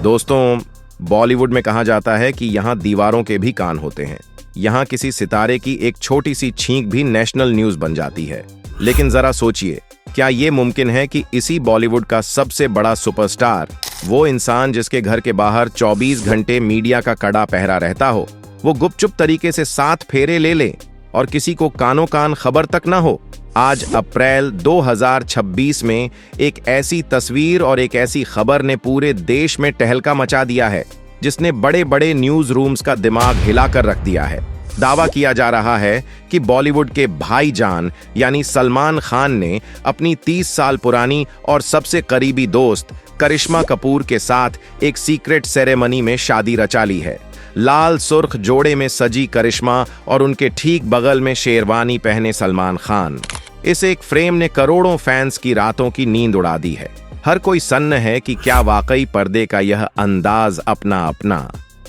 दोस्तों, बॉलीवुड में कहा जाता है कि यहाँ दीवारों के भी कान होते हैं। यहाँ किसी सितारे की एक छोटी सी छींक भी नेशनल न्यूज बन जाती है। लेकिन जरा सोचिए, क्या ये मुमकिन है कि इसी बॉलीवुड का सबसे बड़ा सुपरस्टार, वो इंसान जिसके घर के बाहर 24 घंटे मीडिया का कड़ा पहरा रहता हो, वो गुपचुप तरीके से 7 फेरे ले ले और किसी को कानों कान खबर तक ना हो। आज अप्रैल 2026 में एक ऐसी तस्वीर और एक ऐसी खबर ने पूरे देश में तहलका मचा दिया है, जिसने बड़े बड़े न्यूज रूम्स का दिमाग हिलाकर रख दिया है। दावा किया जा रहा है कि बॉलीवुड के भाईजान यानी सलमान खान ने अपनी 30 साल पुरानी और सबसे करीबी दोस्त करिश्मा कपूर के साथ एक सीक्रेट सेरेमनी में शादी रचा ली है। लाल सुर्ख जोड़े में सजी करिश्मा और उनके ठीक बगल में शेरवानी पहने सलमान खान। इस एक फ्रेम ने करोड़ों फैंस की रातों की नींद उड़ा दी है। हर कोई सन्न है कि क्या वाकई पर्दे का यह अंदाज अपना अपना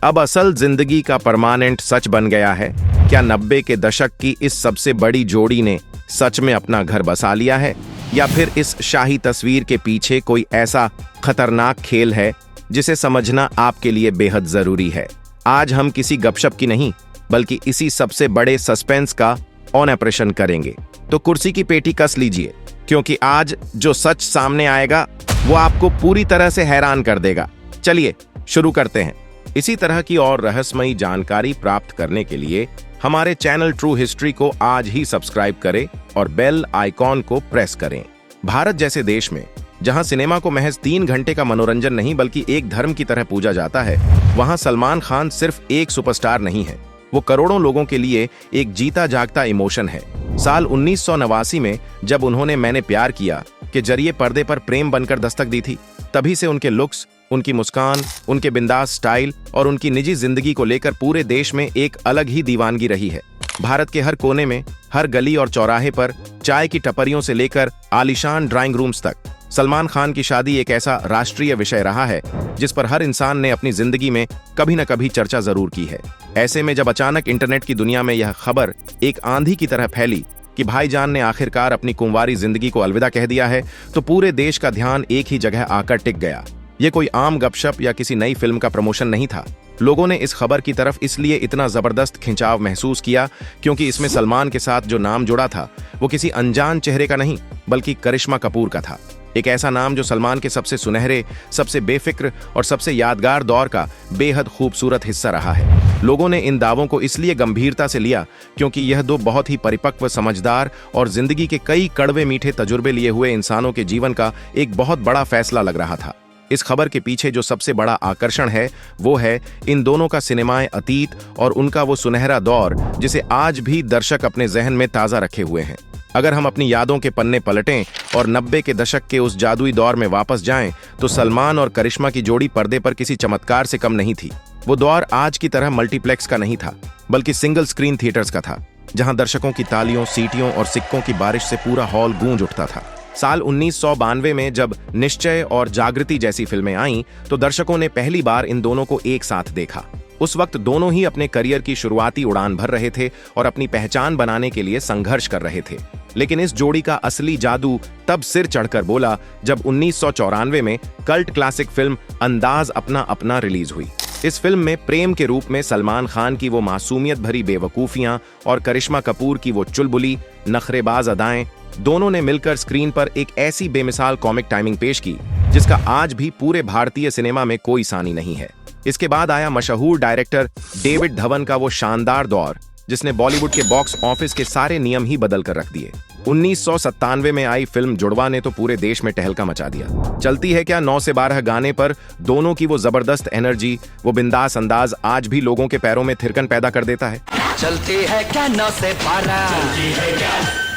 अब असल जिंदगी का परमानेंट सच बन गया है। क्या 90 के दशक की इस सबसे बड़ी जोड़ी ने सच में अपना घर बसा लिया है, या फिर इस शाही तस्वीर के पीछे कोई ऐसा खतरनाक खेल है जिसे समझना आपके लिए बेहद जरूरी है। आज हम किसी गपशप की नहीं, बल्कि इसी सबसे बड़े सस्पेंस का ऑन ऑपरेशन करेंगे। तो कुर्सी की पेटी कस लीजिए, क्योंकि आज जो सच सामने आएगा वो आपको पूरी तरह से हैरान कर देगा। चलिए शुरू करते हैं। इसी तरह की और रहस्यमयी जानकारी प्राप्त करने के लिए हमारे चैनल ट्रू हिस्ट्री को आज ही सब्सक्राइब करें और बेल आइकॉन को प्रेस करें। भारत जैसे देश में, जहां सिनेमा को महज 3 घंटे का मनोरंजन नहीं बल्कि एक धर्म की तरह पूजा जाता है, वहां सलमान खान सिर्फ एक सुपरस्टार नहीं है, वो करोड़ों लोगों के लिए एक जीता जागता इमोशन है। साल 1989 में जब उन्होंने मैंने प्यार किया के जरिए पर्दे पर प्रेम बनकर दस्तक दी थी, तभी से उनके लुक्स, उनकी मुस्कान, उनके बिंदास स्टाइल और उनकी निजी जिंदगी को लेकर पूरे देश में एक अलग ही दीवानगी रही है। भारत के हर कोने में, हर गली और चौराहे पर, चाय की टपरियों से लेकर आलीशान ड्राइंग रूम्स तक, सलमान खान की शादी एक ऐसा राष्ट्रीय विषय रहा है जिस पर हर इंसान ने अपनी जिंदगी में कभी न कभी चर्चा जरूर की है। ऐसे में जब अचानक इंटरनेट की दुनिया में यह खबर एक आंधी की तरह फैली कि भाईजान ने आखिरकार अपनी कुंवारी जिंदगी को अलविदा कह दिया है, तो पूरे देश का ध्यान एक ही जगह आकर टिक गया। ये कोई आम गपशप या किसी नई फिल्म का प्रमोशन नहीं था। लोगों ने इस खबर की तरफ इसलिए इतना जबरदस्त खिंचाव महसूस किया क्योंकि इसमें सलमान के साथ जो नाम जुड़ा था वो किसी अनजान चेहरे का नहीं, बल्कि करिश्मा कपूर का था। एक ऐसा नाम जो सलमान के सबसे सुनहरे, सबसे बेफिक्र और सबसे यादगार दौर का बेहद खूबसूरत हिस्सा रहा है। लोगों ने इन दावों को इसलिए गंभीरता से लिया क्योंकि यह दो बहुत ही परिपक्व, समझदार और जिंदगी के कई कड़वे मीठे तजुर्बे लिए हुए इंसानों के जीवन का एक बहुत बड़ा फैसला लग रहा था। इस खबर के पीछे जो सबसे बड़ा आकर्षण है वो है इन दोनों का सिनेमाए अतीत और उनका वो सुनहरा दौर जिसे आज भी दर्शक अपने जहन में ताज़ा रखे हुए हैं। अगर हम अपनी यादों के पन्ने पलटें और 90 के दशक के उस जादुई दौर में वापस जाएं, तो सलमान और करिश्मा की जोड़ी पर्दे पर किसी चमत्कार से कम नहीं थी। वो दौर आज की तरह मल्टीप्लेक्स का नहीं था, बल्कि सिंगल स्क्रीन थिएटर्स का था, जहां दर्शकों की तालियों, सीटियों और सिक्कों की बारिश से पूरा हॉल गूंज उठता था। साल 1992 में जब निश्चय और जागृति जैसी फिल्में आईं, तो दर्शकों ने पहली बार इन दोनों को एक साथ देखा। उस वक्त दोनों ही अपने करियर की शुरुआती उड़ान भर रहे थे और अपनी पहचान बनाने के लिए संघर्ष कर रहे थे। लेकिन इस जोड़ी का असली जादू तब सिर चढ़कर बोला जब 1994 में कल्ट क्लासिक फिल्म अंदाज अपना अपना रिलीज हुई। इस फिल्म में प्रेम के रूप में सलमान खान की वो मासूमियत भरी बेवकूफियां और करिश्मा कपूर की वो चुलबुली, नखरेबाज अदाएं, दोनों ने मिलकर स्क्रीन पर एक ऐसी बेमिसाल कॉमिक टाइमिंग पेश की जिसका आज भी पूरे भारतीय सिनेमा में कोई सानी नहीं है। इसके बाद आया मशहूर डायरेक्टर डेविड धवन का वो शानदार दौर जिसने बॉलीवुड के बॉक्स ऑफिस के सारे नियम ही बदल कर रख दिए। 1997 में आई फिल्म जुड़वा ने तो पूरे देश में टहलका मचा दिया। चलती है क्या 9 से 12 गाने पर दोनों की वो जबरदस्त एनर्जी, वो बिंदास अंदाज आज भी लोगों के पैरों में थिरकन पैदा कर देता है। चलती है क्या 9 से 12।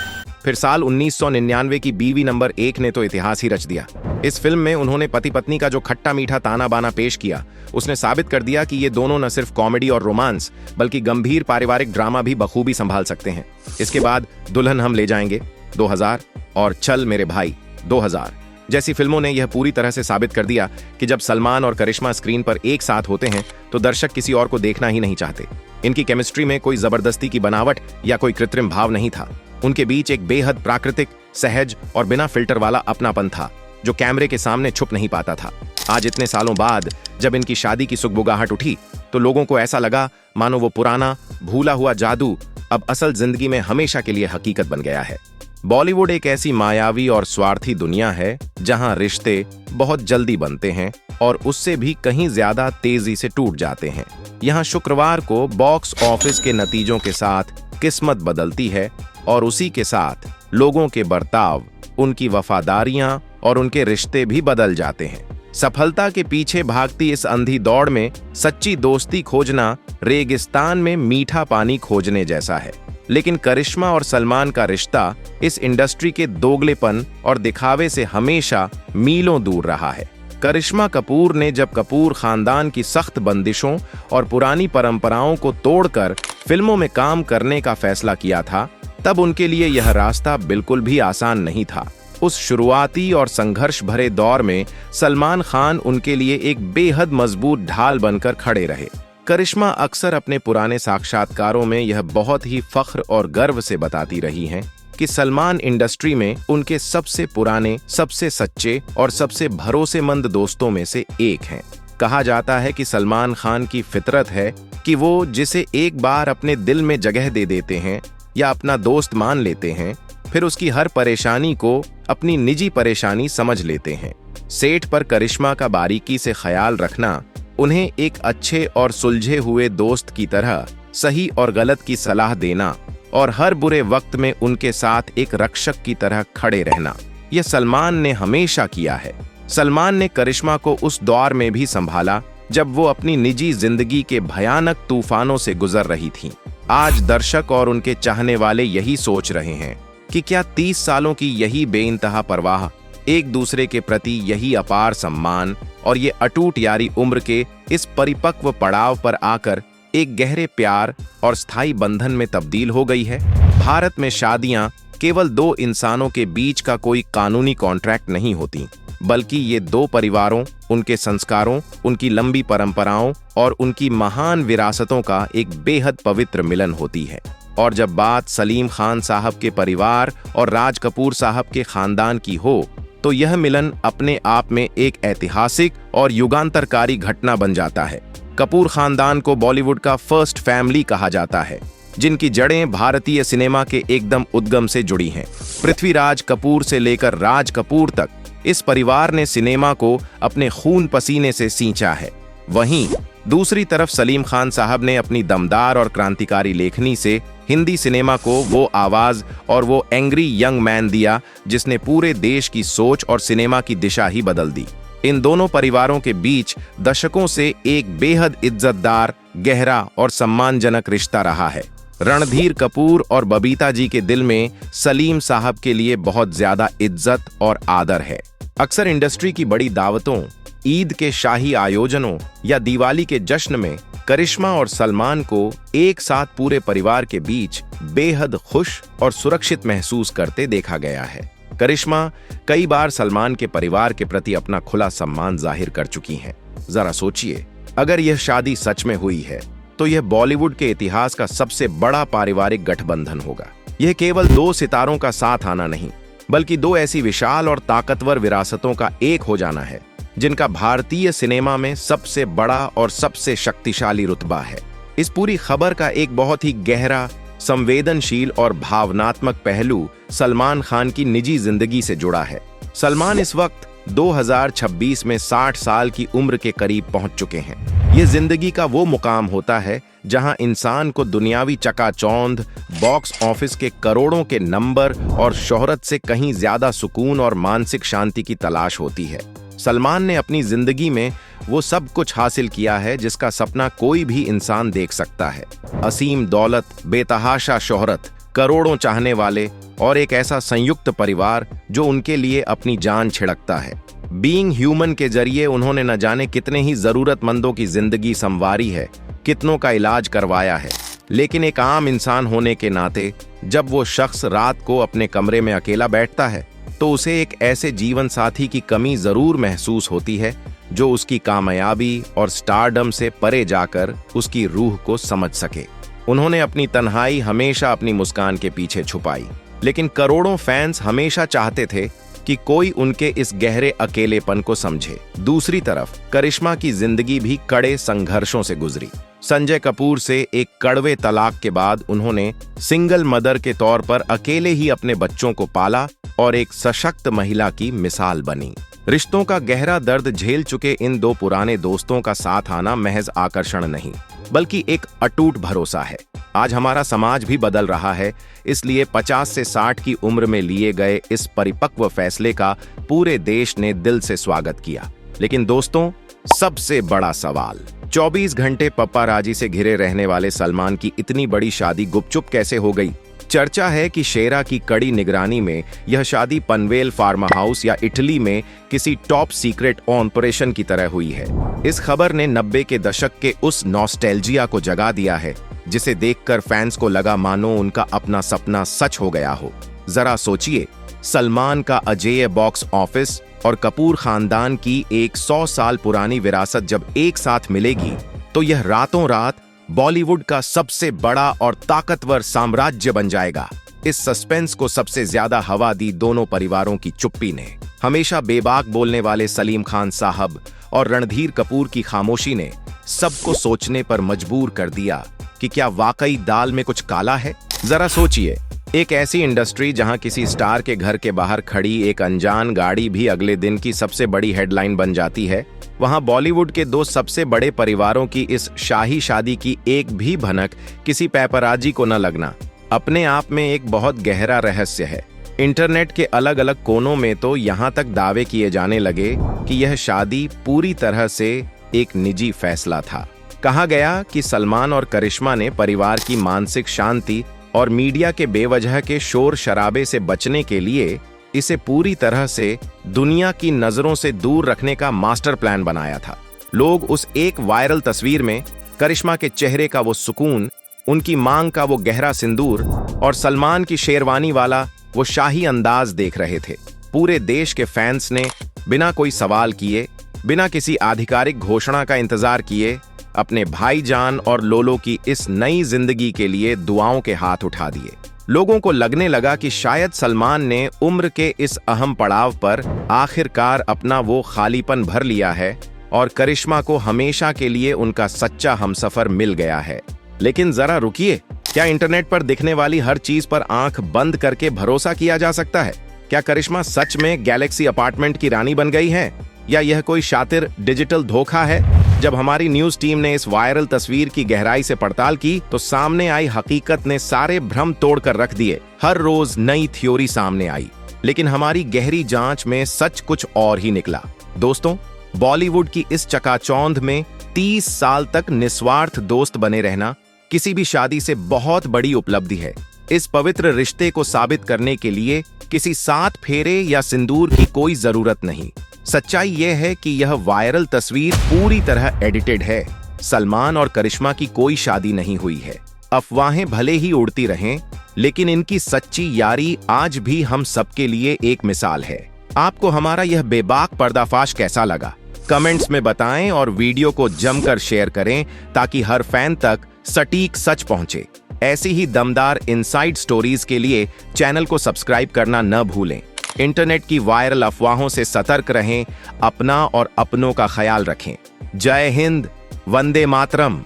फिर साल 1999 की बीवी नंबर 1 ने तो इतिहास ही रच दिया। इस फिल्म में उन्होंने पति पत्नी का जो खट्टा मीठा ताना बाना पेश किया, उसने साबित कर दिया कि ये दोनों न सिर्फ कॉमेडी और रोमांस बल्कि गंभीर पारिवारिक ड्रामा भी बखूबी संभाल सकते हैं। इसके बाद दुल्हन हम ले जाएंगे 2000 और चल मेरे भाई 2000 जैसी फिल्मों ने यह पूरी तरह से साबित कर दिया कि जब सलमान और करिश्मा स्क्रीन पर एक साथ होते हैं तो दर्शक किसी और को देखना ही नहीं चाहते। इनकी केमिस्ट्री में कोई जबरदस्ती की बनावट या कोई कृत्रिम भाव नहीं था। उनके बीच एक बेहद प्राकृतिक, सहज और बिना फिल्टर वाला अपनापन था जो कैमरे के सामने छुप नहीं पाता था। आज इतने सालों बाद जब इनकी शादी की सुगबुगाहट उठी तो लोगों को ऐसा लगा मानो वो पुराना भूला हुआ जादू अब असल जिंदगी में हमेशा के लिए हकीकत बन गया है। बॉलीवुड एक ऐसी मायावी और स्वार्थी दुनिया है जहां रिश्ते बहुत जल्दी बनते हैं और उससे भी कहीं ज्यादा तेजी से टूट जाते हैं। यहां शुक्रवार को बॉक्स ऑफिस के नतीजों के साथ किस्मत बदलती है और उसी के साथ लोगों के बर्ताव, उनकी वफादारियां और उनके रिश्ते भी बदल जाते हैं। सफलता के पीछे भागती इस अंधी दौड़ में सच्ची दोस्ती खोजना रेगिस्तान में मीठा पानी खोजने जैसा है। लेकिन करिश्मा और सलमान का रिश्ता इस इंडस्ट्री के दोगलेपन और दिखावे से हमेशा मीलों दूर रहा है। करिश्मा कपूर ने जब कपूर खानदान की सख्त बंदिशों और पुरानी परंपराओं को तोड़कर फिल्मों में काम करने का फैसला किया था, तब उनके लिए यह रास्ता बिल्कुल भी आसान नहीं था। उस शुरुआती और संघर्ष भरे दौर में सलमान खान उनके लिए एक बेहद मजबूत ढाल बनकर खड़े रहे। करिश्मा अक्सर अपने पुराने साक्षात्कारों में यह बहुत ही फख्र और गर्व से बताती रही हैं कि सलमान इंडस्ट्री में उनके सबसे पुराने, सबसे सच्चे और सबसे भरोसेमंद दोस्तों में से एक हैं। कहा जाता है कि सलमान खान की फितरत है कि वो जिसे एक बार अपने दिल में जगह दे देते हैं या अपना दोस्त मान लेते हैं, फिर उसकी हर परेशानी को अपनी निजी परेशानी समझ लेते हैं। सेट पर करिश्मा का बारीकी से ख्याल रखना, उन्हें एक अच्छे और सुलझे हुए दोस्त की तरह सही और गलत की सलाह देना और हर बुरे वक्त में उनके साथ एक रक्षक की तरह खड़े रहना, यह सलमान ने हमेशा किया है। सलमान ने करिश्मा को उस दौर में भी संभाला जब वो अपनी निजी जिंदगी के भयानक तूफानों से गुजर रही थीं। आज दर्शक और उनके चाहने वाले यही सोच रहे हैं कि क्या 30 सालों की यही बेइंतहा परवाह, एक दूसरे के प्रति यही अपार सम्मान और ये अटूट यारी उम्र के इस परिपक्व पड़ाव पर आकर एक गहरे प्यार और स्थायी बंधन में तब्दील हो गई है। भारत में शादियां केवल दो इंसानों के बीच का कोई कानूनी कॉन्ट्रैक्ट नहीं होती, बल्कि ये दो परिवारों, उनके संस्कारों, उनकी लंबी परंपराओं और उनकी महान विरासतों का एक बेहद पवित्र मिलन होती है। और जब बात सलीम खान साहब के परिवार और राज कपूर साहब के खानदान की हो, तो यह मिलन अपने आप में एक ऐतिहासिक और युगांतरकारी घटना बन जाता है। कपूर खानदान को बॉलीवुड का फर्स्ट फैमिली कहा जाता है, जिनकी जड़ें भारतीय सिनेमा के एकदम उद्गम से जुड़ी हैं। पृथ्वीराज कपूर से लेकर राज कपूर तक इस परिवार ने सिनेमा को अपने खून पसीने से सींचा है। वहीं दूसरी तरफ सलीम खान साहब ने अपनी दमदार और क्रांतिकारी लेखनी से हिंदी सिनेमा को वो आवाज और वो एंग्री यंग मैन दिया जिसने पूरे देश की सोच और सिनेमा की दिशा ही बदल दी। इन दोनों परिवारों के बीच दशकों से एक बेहद इज्जतदार, गहरा और सम्मानजनक रिश्ता रहा है। रणधीर कपूर और बबीता जी के दिल में सलीम साहब के लिए बहुत ज्यादा इज्जत और आदर है। अक्सर इंडस्ट्री की बड़ी दावतों, ईद के शाही आयोजनों या दिवाली के जश्न में करिश्मा और सलमान को एक साथ पूरे परिवार के बीच बेहद खुश और सुरक्षित महसूस करते देखा गया है। करिश्मा कई बार सलमान के परिवार के प्रति अपना खुला सम्मान जाहिर कर चुकी हैं। जरा सोचिए, अगर यह शादी सच में हुई है तो यह बॉलीवुड के इतिहास का सबसे बड़ा पारिवारिक गठबंधन होगा। यह केवल दो सितारों का साथ आना नहीं, बल्कि दो ऐसी विशाल और ताकतवर विरासतों का एक हो जाना है जिनका भारतीय सिनेमा में सबसे बड़ा और सबसे शक्तिशाली रुतबा है। इस पूरी खबर का एक बहुत ही गहरा, संवेदनशील और भावनात्मक पहलू सलमान खान की निजी जिंदगी से जुड़ा है। सलमान इस वक्त 2026 में 60 साल की उम्र के करीब पहुंच चुके हैं। ये जिंदगी का वो मुकाम होता है जहां इंसान को दुनियावी चकाचौंध, बॉक्स ऑफिस के करोड़ों के नंबर और शोहरत से कहीं ज्यादा सुकून और मानसिक शांति की तलाश होती है। सलमान ने अपनी जिंदगी में वो सब कुछ हासिल किया है जिसका सपना कोई भी इंसान देख सकता है। असीम दौलत, बेतहाशा शोहरत, करोड़ों चाहने वाले और एक ऐसा संयुक्त परिवार जो उनके लिए अपनी जान छिड़कता है। बीइंग ह्यूमन के जरिए उन्होंने न जाने कितने ही जरूरतमंदों की जिंदगी संवारी है, कितनों का इलाज करवाया है। लेकिन एक आम इंसान होने के नाते जब वो शख्स रात को अपने कमरे में अकेला बैठता है तो उसे एक ऐसे जीवन साथी की कमी जरूर महसूस होती है जो उसकी कामयाबी और स्टारडम से परे जाकर उसकी रूह को समझ सके। उन्होंने अपनी तन्हाई हमेशा अपनी मुस्कान के पीछे छुपाई, लेकिन करोड़ों फैंस हमेशा चाहते थे कि कोई उनके इस गहरे अकेलेपन को समझे। दूसरी तरफ करिश्मा की जिंदगी भी कड़े संघर्षों से गुजरी। संजय कपूर से एक कड़वे तलाक के बाद उन्होंने सिंगल मदर के तौर पर अकेले ही अपने बच्चों को पाला और एक सशक्त महिला की मिसाल बनी। रिश्तों का गहरा दर्द झेल चुके इन दो पुराने दोस्तों का साथ आना महज आकर्षण नहीं, बल्कि एक अटूट भरोसा है। आज हमारा समाज भी बदल रहा है, इसलिए 50 से 60 की उम्र में लिए गए इस परिपक्व फैसले का पूरे देश ने दिल से स्वागत किया। लेकिन दोस्तों, सबसे बड़ा सवाल, 24 घंटे पप्पाराजी से घिरे रहने वाले सलमान की इतनी बड़ी शादी गुपचुप कैसे हो गई? चर्चा है कि शेरा की कड़ी निगरानी में यह शादी पनवेल फार्म हाउस या इटली में किसी टॉप सीक्रेट ऑपरेशन की तरह हुई है। इस खबर ने 90 के दशक के उस नॉस्टैल्जिया को जगा दिया है जिसे देखकर फैंस को लगा मानो उनका अपना सपना सच हो गया हो। जरा सोचिए, सलमान का अजेय बॉक्स ऑफिस और कपूर खानदान की एक 100 साल पुरानी विरासत जब एक साथ मिलेगी तो यह रातों रात बॉलीवुड का सबसे बड़ा और ताकतवर साम्राज्य बन जाएगा। इस सस्पेंस को सबसे ज्यादा हवा दी दोनों परिवारों की चुप्पी ने। हमेशा बेबाक बोलने वाले सलीम खान साहब और रणधीर कपूर की खामोशी ने सबको सोचने पर मजबूर कर दिया कि क्या वाकई दाल में कुछ काला है। जरा सोचिए, एक ऐसी इंडस्ट्री जहां किसी स्टार के घर के बाहर खड़ी एक अनजान गाड़ी भी अगले दिन की सबसे बड़ी हेडलाइन बन जाती है, वहां बॉलीवुड के दो सबसे बड़े परिवारों की इस शाही शादी की एक भी भनक किसी पेपराजी को न लगना अपने आप में एक बहुत गहरा रहस्य है। इंटरनेट के अलग अलग कोनों में तो यहां तक दावे किए जाने लगे कि यह शादी पूरी तरह से एक निजी फैसला था। कहा गया कि सलमान और करिश्मा ने परिवार की मानसिक शांति और मीडिया के बेवजह के शोर शराबे से बचने के लिए इसे पूरी तरह से दुनिया की नजरों से दूर रखने का मास्टर प्लान बनाया था। लोग उस एक वायरल तस्वीर में करिश्मा के चेहरे का वो सुकून, उनकी मांग का वो गहरा सिंदूर और सलमान की शेरवानी वाला वो शाही अंदाज देख रहे थे। पूरे देश के फैंस ने बिना कोई सवाल किए, बिना किसी आधिकारिक घोषणा का इंतजार किए अपने भाईजान और लोलो की इस नई जिंदगी के लिए दुआओं के हाथ उठा दिए। लोगों को लगने लगा कि शायद सलमान ने उम्र के इस अहम पड़ाव पर आखिरकार अपना वो खालीपन भर लिया है और करिश्मा को हमेशा के लिए उनका सच्चा हमसफर मिल गया है। लेकिन जरा रुकिए, क्या इंटरनेट पर दिखने वाली हर चीज पर आंख बंद करके भरोसा किया जा सकता है? क्या करिश्मा सच में गैलेक्सी अपार्टमेंट की रानी बन गई है या यह कोई शातिर डिजिटल धोखा है? जब हमारी न्यूज टीम ने इस वायरल तस्वीर की गहराई से पड़ताल की तो सामने आई हकीकत ने सारे भ्रम तोड़कर रख दिए। हर रोज नई थ्योरी सामने आई, लेकिन हमारी गहरी जांच में सच कुछ और ही निकला। दोस्तों, बॉलीवुड की इस चकाचौंध में 30 साल तक निस्वार्थ दोस्त बने रहना किसी भी शादी से बहुत बड़ी उपलब्धि है। इस पवित्र रिश्ते को साबित करने के लिए किसी 7 फेरे या सिंदूर की कोई जरूरत नहीं। सच्चाई यह है कि यह वायरल तस्वीर पूरी तरह एडिटेड है। सलमान और करिश्मा की कोई शादी नहीं हुई है। अफवाहें भले ही उड़ती रहें, लेकिन इनकी सच्ची यारी आज भी हम सबके लिए एक मिसाल है। आपको हमारा यह बेबाक पर्दाफाश कैसा लगा? कमेंट्स में बताएं और वीडियो को जमकर शेयर करें ताकि हर फैन तक सटीक सच पहुंचे। ऐसी ही दमदार इनसाइड स्टोरीज के लिए चैनल को सब्सक्राइब करना न भूलें। इंटरनेट की वायरल अफवाहों से सतर्क रहें, अपना और अपनों का ख्याल रखें। जय हिंद, वंदे मातरम।